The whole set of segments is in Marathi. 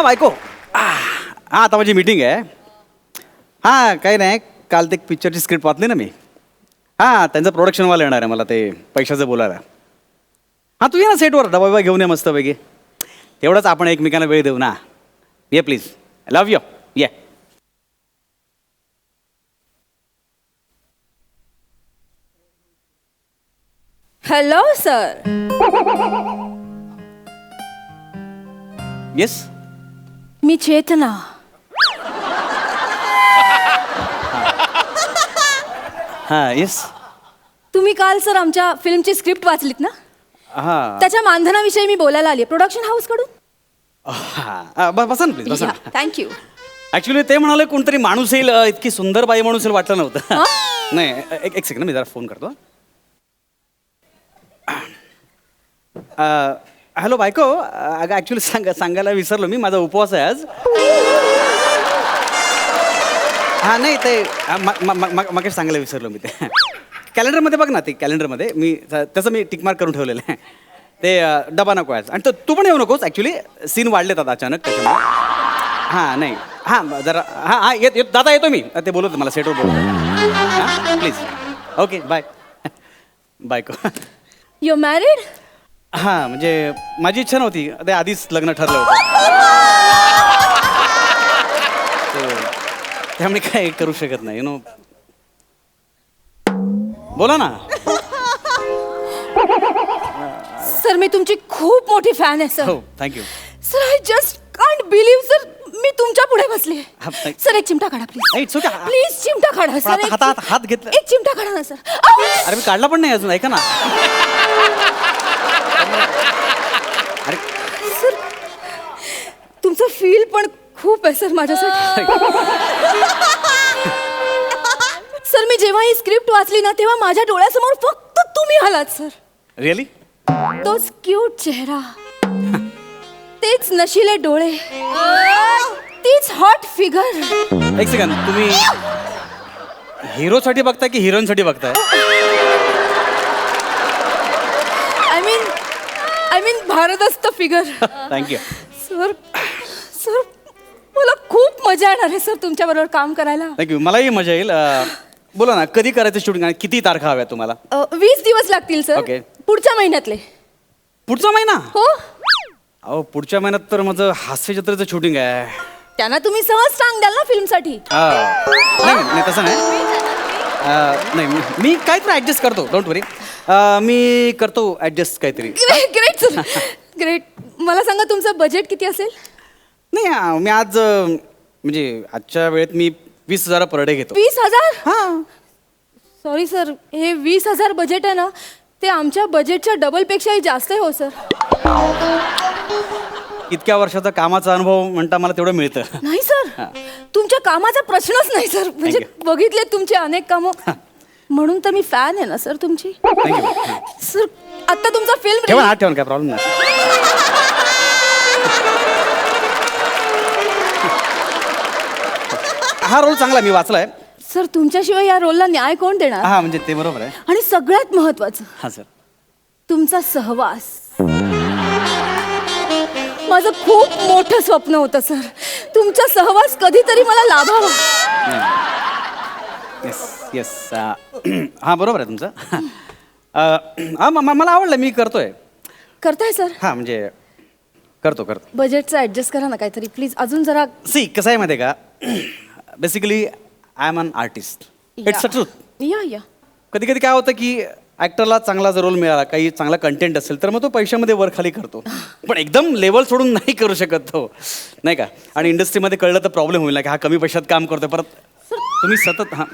बायको. हां आता माझी मीटिंग आहे. हां काही नाही, काल ते एक पिक्चरची स्क्रिप्ट वाचली ना मी. हां त्यांचं प्रोडक्शनवाला येणार आहे मला ते पैशाचं बोलायला. हां तू ये ना सेटवर, डबा बिबा घेऊन ये मस्तपैकी. तेवढंच आपण एकमेकांना वेळ देऊ ना. ये प्लीज, लव्ह यू. ये. Hello sir. येस. मी चेतना. हां येस. तुम्ही काल सर आमच्या फिल्मची स्क्रिप्ट वाचलीत ना? हां त्याच्या मानधनाविषयी मी बोलायला आली प्रोडक्शन हाऊस कडून. हां बसा ना प्लीज बसा. थँक्यू. ॲक्च्युली ते म्हणाले कोणतरी माणूस येईल, इतकी सुंदर बाई माणूस येईल वाटलं नव्हतं. नाही एक सेकंड मी जरा फोन करतो. हॅलो बायको, अगं ॲक्च्युली सांगायला विसरलो मी, माझा उपवास आहे आज. हां नाही ते मग सांगायला विसरलो मी. ते कॅलेंडरमध्ये बघ ना, ते कॅलेंडरमध्ये मी तसं मी टिकमार्क करून ठेवलेलं आहे. ते डबा नको आहे. आणि तू पण येऊ नकोस, ॲक्च्युली सीन वाढलेत आता अचानक त्याच्यामुळे. हां नाही हां जरा हां येत दादा येतो मी. ते बोलवतो मला सेटवर बोलतो. हां प्लीज. Okay bye. बायको. You married? हां म्हणजे माझी इच्छा नव्हती, ते आधीच लग्न ठरलं होतं. त्यामुळे काय करू शकत नाही नो. बोला ना. सर मी तुमची खूप मोठी फॅन आहे सर. हो thank you. Sir I just can't believe sir, मी तुमच्या पुढे बसले. हा, thank- सर एक चिमटा काढा प्लीज. It's okay. प्लीज चिमटा काढा सर. आता हात घेतला. एक चिमटा काढा ना सर. अरे मी काढला पण नाही अजून, ऐका ना. अरे सर तुमचं फील पण खूप आहे सर माझ्यासाठी. सर मी जेव्हा ही स्क्रिप्ट वाचली ना तेव्हा माझ्या डोळ्यासमोर फक्त तुम्ही आलात सर. रिअली? तोच क्यूट चेहरा, तेच नशिले डोळे, तीच हॉट फिगर. एक सेकंड, तुम्ही हिरोसाठी बघताय की हिरोईनसाठी बघताय? आय मीन भारदस्त फिगर. थँक्यू. सर सर मला खूप मजा येणार आहे सर तुमच्या बरोबर काम करायला. थँक्यू, मलाही मजा येईल. बोला ना, कधी करायचं शूटिंग आणि किती तारखा हव्या तुम्हाला? 20 दिवस लागतील सर. Okay. पुढच्या महिन्यातले. पुढचा महिना? हो. अहो पुढच्या महिन्यात तर माझं हास्य जत्रेचं शूटिंग आहे. त्यांना तुम्ही सहज सांग द्याल ना फिल्मसाठी. नाही तसं नाही. नाही मी काहीतरी ॲडजस्ट करतो, डोंट वरी. मी करतो ॲडजस्ट काहीतरी. Great sir great. मला सांगा तुमचं बजेट किती असेल? नाही मी आज म्हणजे आजच्या वेळेत मी 20,000 पर डे घेतो. 20,000? हां. सॉरी सर, हे 20,000 बजेट आहे ना, ते आमच्या बजेटच्या डबलपेक्षाही जास्त आहे हो सर. इतक्या वर्षाचा कामाचा अनुभव म्हणता मला तेवढं मिळतं. नाही सर, तुमच्या कामाचा प्रश्नच नाही सर. म्हणजे बघितले तुमचे अनेक कामं, म्हणून तर मी फॅन आहे ना सर तुमची. थँक्यू. सर आता तुमचा फिल्म ठेवा हात ठेवा, काय प्रॉब्लेम नाही. हा रोल चांगला मी वाचलाय. सर तुमच्याशिवाय या रोलला न्याय कोण देणार? हा म्हणजे ते बरोबर आहे. आणि सगळ्यात महत्वाचं हा सर, तुमचा सहवास. माझं खूप मोठं स्वप्न होतं सर, तुमचा सहवास कधीतरी मला लाभावा. Yes yes. हां बरोबर आहे तुमचं. हां मला आवडलं, मी करतोय. करताय सर? हां म्हणजे करतो. बजेटचं ॲडजस्ट करा ना काहीतरी प्लीज. अजून जरा. सी कसं आहे माहिती आहे का, basically I am an artist. It's a truth. या कधी कधी काय होतं की ॲक्टरला चांगला जर रोल मिळाला, काही चांगला कंटेंट असेल तर मग तो पैशामध्ये वर खाली करतो, पण एकदम लेवल सोडून नाही करू शकत तो, नाही का. आणि इंडस्ट्रीमध्ये कळलं तर प्रॉब्लेम होईल ना की हा कमी पैशात काम करतोय, परत तुम्ही सतत. हां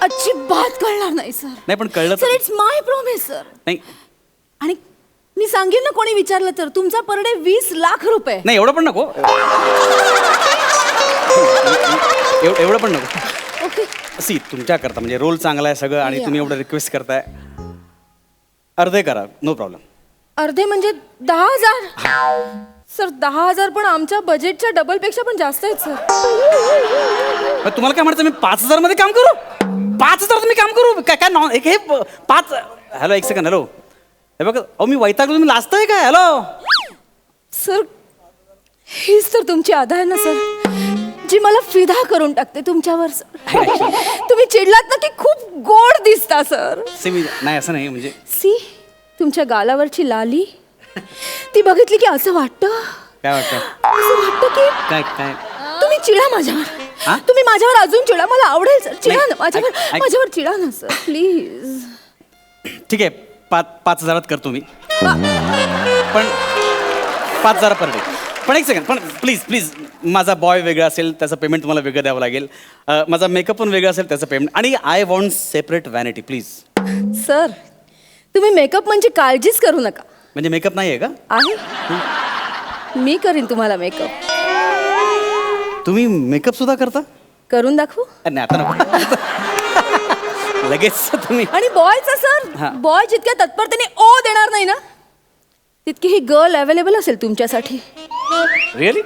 अजिबात कळणार नाही सर. नाही पण कळलं sir, it's my promise sir. नाही. आणि मी सांगेन ना कोणी विचारलं तर, तुमचा पर डे 20 लाख रुपये. नाही एवढं पण नको. एवढं पण नको. ओके. सी तुमच्या करता म्हणजे रोल चांगला आहे सगळं, आणि तुम्ही एवढं रिक्वेस्ट करताय, अर्धे करा, नो प्रॉब्लेम. अर्धे म्हणजे 10,000? सर 10,000 पण आमच्या बजेटच्या डबलपेक्षा पण जास्त आहेत सर. तुम्हाला काय म्हणायचं, मी 5,000 मध्ये काम करू? 5,000 मी काम करू काय? काय नॉन हे 5. हॅलो एक सेकंड. हॅलो हे बघा, अहो मी वैतागलो, तुम्ही लाजताय काय? हॅलो सर हीच तर तुमची अदा आहे ना सर, जी मला फिदा करून टाकते तुमच्यावर सर. तुम्ही चिडलात ना की खूप गोड दिसता सर. मी नाही असं नाही म्हणजे सी तुमच्या गालावरची लाली ती बघितली की असं वाटतं, काय वाटतं असं वाटतं की काय काय तुम्ही चिडा माझ्यावर, तुम्ही माझ्यावर अजून चिडा, मला आवडेल सर. चिडा ना माझ्यावर, माझ्यावर चिडा ना सर प्लीज. ठीक आहे 5,000 करतो मी, पण 5,000 पर डे. पण एक सेकंड, पण प्लीज प्लीज, माझा बॉय वेगळा असेल त्याचं पेमेंट तुम्हाला वेगळं द्यावं लागेल, माझा मेकअप पण वेगळा असेल त्याचं पेमेंट, आणि I want separate vanity please. Sir तुम्ही मेकअप म्हणजे काळजीच करू नका. म्हणजे मेकअप नाही आहे का? आहे, मी करीन तुम्हाला मेकअप. तुम्ही मेकअप सुद्धा करता? करून दाखवू? नाही आता नको. लगेच तुम्ही. आणि बॉयचा सर, हा. बॉय जितक्या तत्परतेने ओ देणार नाही ना, तितकी ही गर्ल अवेलेबल असेल तुमच्यासाठी. रिअली?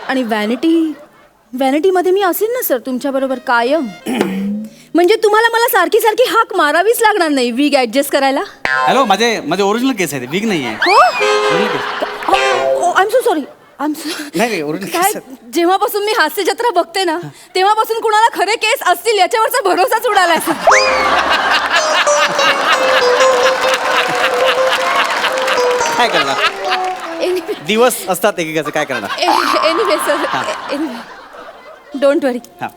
आणि व्हॅनिटीमध्ये मी असेल ना सर तुमच्याबरोबर कायम. म्हणजे तुम्हाला मला सारखी सारखी हाक मारावीच लागणार नाही विग ऍडजस्ट करायला. हॅलो, माझे ओरिजिनल केस आहे, विग नाही आहे. हो, original case. I am so sorry. नाही ओरिजिनल काय, केस. जेव्हापासून मी हास्य जत्रा बघते ना, तेव्हापासून कुणाला खरे केस असतील याच्यावरचा भरोसाच उडालाय सर. काय करणार, एनिवे दिवस असतात एकेकाचं, काय करणार. सर, एनिवे डोंट वरी, हां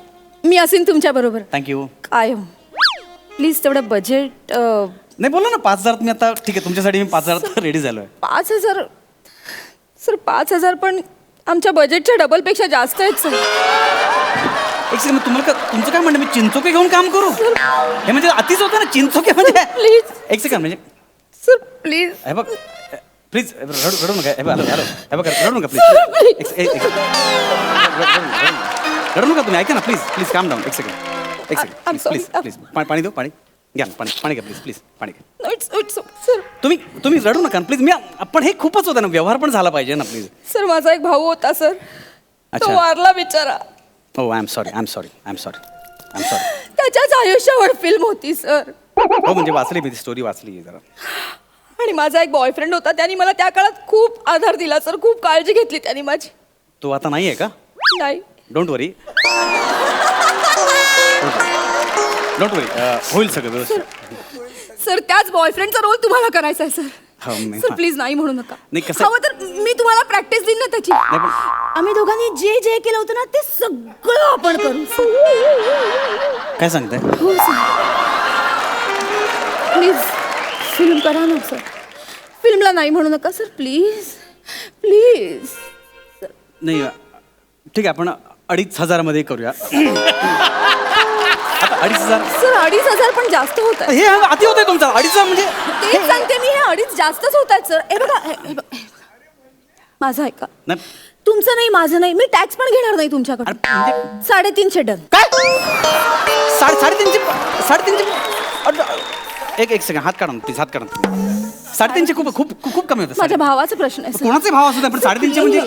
मी असेन तुमच्या बरोबर थँक्यू. कायम. प्लीज तेवढं बजेट. नाही बोला ना 5,000. मी आता ठीक आहे तुमच्यासाठी मी 5,000 रेडी झालोय. 5,000 सर, 5,000 पण आमच्या बजेटच्या डबलपेक्षा जास्त आहेत सर. एक सेकंड, तुम्हाला तुमचं काय म्हणणं, मी चिंचोके घेऊन काम करू? हे म्हणजे अतिच होतं ना चिंचोके म्हणजे. प्लीज एक सेकंड म्हणजे सर, प्लीज. हे बघ प्लीज, रडू नका. हे बघ हॅलो हे बघ, रडू नका प्लीज. रडू नका तुम्ही, ऐका ना प्लीज प्लीज काम डाऊन. एक second I'm sorry. Please please पाणी देऊ, पाणी घ्या ना, पाणी घ्या प्लीज प्लीज, पाणी घ्या. It's sir. तुम्ही रडू नका प्लीज. मी पण हे खूपच होतं ना, व्यवहार पण झाला पाहिजे ना प्लीज. सर माझा एक भाऊ होता सर, तो अच्छा. वारला बिचारा. हो आय एम सॉरी. त्याच्याच आयुष्यावर फिल्म होती सर. हो म्हणजे वाचली मी ती स्टोरी, वाचली जरा. आणि माझा एक बॉयफ्रेंड होता, त्याने मला त्या काळात खूप आधार दिला सर, खूप काळजी घेतली त्याने माझी. तो आता नाही आहे का? नाही. डोंट वरी, होईल सगळं व्यवस्थित. सर त्याच बॉयफ्रेंडचा रोल तुम्हाला करायचा आहे सर. हो, मी- सर प्लीज नाही म्हणू नका. नाही, कसं- हवं तर मी तुम्हाला प्रॅक्टिस देईन ना त्याची. नाही पण आम्ही दोघांनी जे जे केलं होतं ना ते सगळं आपण करू. काय सांगताय? हो सर, प्लीज फिल्म करा ना सर. फिल्मला नाही म्हणू नका सर, प्लीज प्लीज. नाही ठीक आहे, आपण 2,500 मध्ये करूया. आता 2,500 सर 2,500 पण जास्त होत आहे. हे अति होत आहे तुमचा 2,500 म्हणजे. तेच सांगते मी, हे 2,500 जास्तच होत आहेत सर. हे बघा, हे बघा. माझं ऐका, नाही तुमचं नाही माझं नाही, मी टॅक्स पण घेणार नाही तुमच्याकडे. अरे, म्हणजे 350 डन. काय 350 एक सेकंड, हात काढा प्लीज, हात काढा. 350 खूप खूप खूप कमी होतं. माझ्या भावाचा प्रश्न आहे सर. कोणाचे भाव असू द्या, पण 350 म्हणजे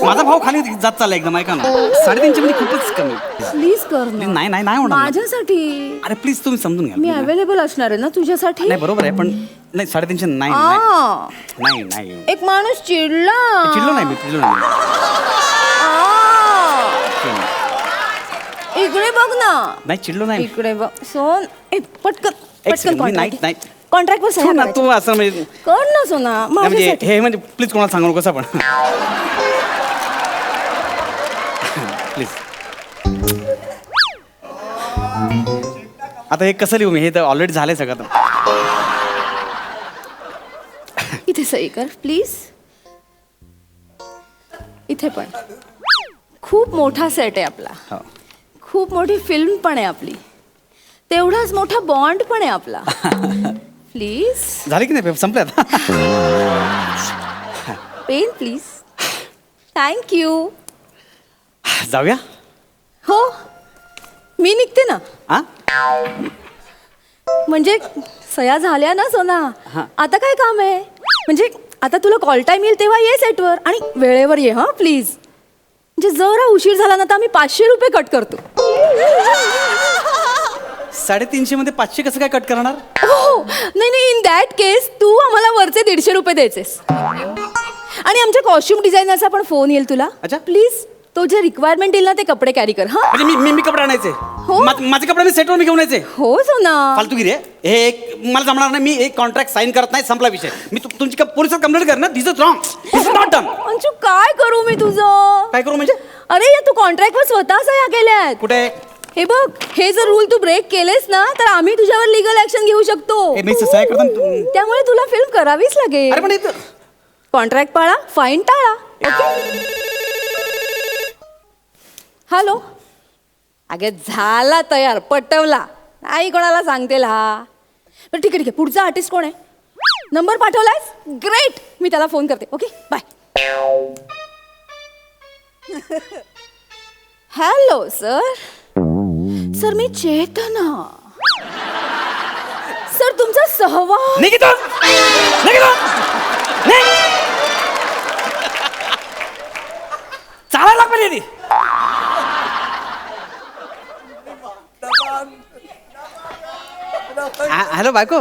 माझा भाव खाली जात चालला एकदम, ऐका ना. 350 म्हणजे खूपच कमी. प्लीज कर ना. नाही होणार ना. माझ्यासाठी. अरे प्लीज तुम्ही समजून घ्या. मी अवेलेबल असणार आहे ना तुझ्यासाठी. नाही बरोबर आहे, पण नाही 350 नाही. आ, नाही एक माणूस चिडला. चिडलो नाही मी, चिडलो नाही. इकडे बघ ना. नाही चिडलो नाही. इकडे बघ सोन. पटकन एक सेकंड, मी नाही कॉन्ट्रॅक्ट वर तू सह्या ना करायच्या. तू असं म्हणजे कर ना सोना नाही, म्हणजे माझ्यासाठी. हे म्हणजे प्लीज कोणाला सांगू नकोस आपण. प्लीज. आता हे कसं लिहू मी, हे तर ऑलरेडी झालंय सगळं. इथे सही कर प्लीज. इथे पण खूप मोठा सेट आहे आपला, हो. खूप मोठी फिल्म पण आहे आपली, तेवढाच मोठा बॉन्ड पण आहे आपला. प्लीज झाले की नाही, संपले आता. Pen please. थँक्यू. जाऊया. हो मी निघते ना. हा म्हणजे सया झाल्या ना सोना. हा. आता काय काम आहे, म्हणजे आता तुला कॉल टाइम येईल तेव्हा ये सेटवर आणि वेळेवर ये हा प्लीज. म्हणजे जरा उशीर झाला ना तर आम्ही 500 रुपये कट करतो. 350 मध्ये 500 कसं काय कट करणार? हो नाही इन दॅट केस तू आम्हाला वरचे 150 रुपये द्यायचेस. आणि आमच्या कॉस्ट्युम डिझायनरचा पण फोन येईल तुला. अच्छा. प्लीज तो जे रिक्वायरमेंट येईल ना ते कपडे कॅरी कर. हा म्हणजे मी कपडे आणायचे हो. माझे कपडे मी सेटवर मी घेऊन यायचे. हो सोना. फालतूगिरी आहे हे. एक मला जमणार नाही. मी एक कॉन्ट्रॅक्ट साईन करत नाही. संपला विषय. मी तुमची पोलिसात कंप्लेंट करणार. This is wrong. This is not done. Anshu काय करू मी तुझं. काय करू म्हणजे. अरे या तू कॉन्ट्रॅक्टवर स्वतः सह्या केल्यात. कुठे. हे बघ हे जर रूल तू ब्रेक केलेस ना तर आम्ही तुझ्यावर लीगल ऍक्शन घेऊ शकतो. हे मी सह्या करताना त्यामुळे तुला फिल्म करावीच लागेल. अरे पण इथं कॉन्ट्रॅक्ट पाळा फाईन टाळा. ओके. हॅलो. अगे झाला तयार पटवला नाही कोणाला सांगतेल हा. बरं ठीक आहे ठीक आहे. पुढचा आर्टिस्ट कोण आहे. नंबर पाठवलायस. ग्रेट. मी त्याला फोन करते. Okay bye. Hello sir. Sir मी चेतना. सर तुमचा सहवास. निघितो चालायला पाहिजे. हॅलो बायको.